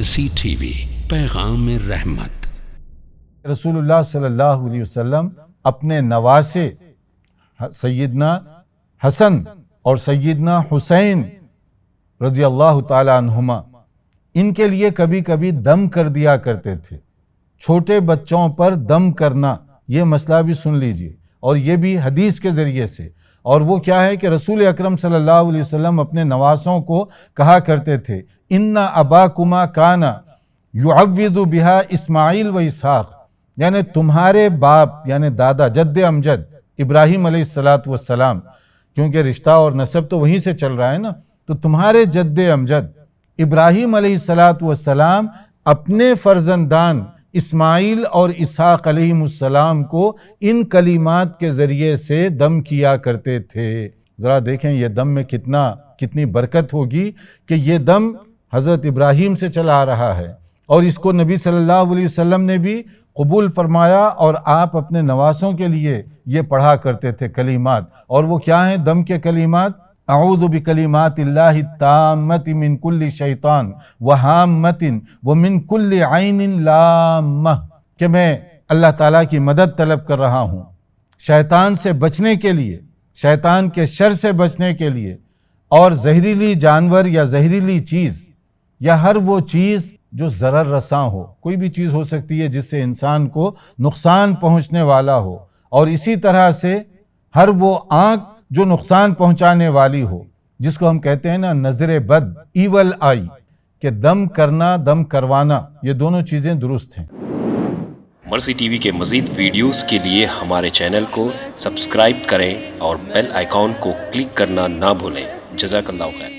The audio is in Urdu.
مرسی ٹی وی، پیغام رحمت۔ رسول اللہ صلی اللہ علیہ وسلم اپنے نواسے سیدنا حسن اور سیدنا حسین رضی اللہ تعالی عنہما، ان کے لیے کبھی کبھی دم کر دیا کرتے تھے۔ چھوٹے بچوں پر دم کرنا، یہ مسئلہ بھی سن لیجئے، اور یہ بھی حدیث کے ذریعے سے۔ اور وہ کیا ہے کہ رسول اکرم صلی اللہ علیہ وسلم اپنے نواسوں کو کہا کرتے تھے، اِنَّ أَبَاكُمَا كَانَ يُعَوِّذُ بِهَا اسماعیل و اسحاق، یعنی تمہارے باپ یعنی دادا جد امجد ابراہیم علیہ السلام، کیونکہ رشتہ اور نسب تو وہیں سے چل رہا ہے نا، تو تمہارے جد امجد ابراہیم علیہ السلام اپنے فرزندان اسماعیل اور اسحاق علیہ السلام کو ان کلمات کے ذریعے سے دم کیا کرتے تھے۔ ذرا دیکھیں یہ دم میں کتنی برکت ہوگی کہ یہ دم حضرت ابراہیم سے چلا آ رہا ہے، اور اس کو نبی صلی اللہ علیہ وسلم نے بھی قبول فرمایا، اور آپ اپنے نواسوں کے لیے یہ پڑھا کرتے تھے کلمات۔ اور وہ کیا ہیں دم کے کلمات؟ اعوذ بکلمات اللہ التامۃ من کل شیطان وہامۃ ومن کل عین لامہ، کہ میں اللہ تعالیٰ کی مدد طلب کر رہا ہوں شیطان سے بچنے کے لیے، شیطان کے شر سے بچنے کے لیے، اور زہریلی جانور یا زہریلی چیز یا ہر وہ چیز جو ضرر رساں ہو، کوئی بھی چیز ہو سکتی ہے جس سے انسان کو نقصان پہنچنے والا ہو، اور اسی طرح سے ہر وہ آنکھ جو نقصان پہنچانے والی ہو، جس کو ہم کہتے ہیں نا نظر بد، ایول آئی، کہ دم کرنا دم کروانا، یہ دونوں چیزیں درست ہیں۔ مرسی ٹی وی کے مزید ویڈیوز کے لیے ہمارے چینل کو سبسکرائب کریں اور بیل آئیکن کو کلک کرنا نہ بھولیں۔ جزاک اللہ خیر۔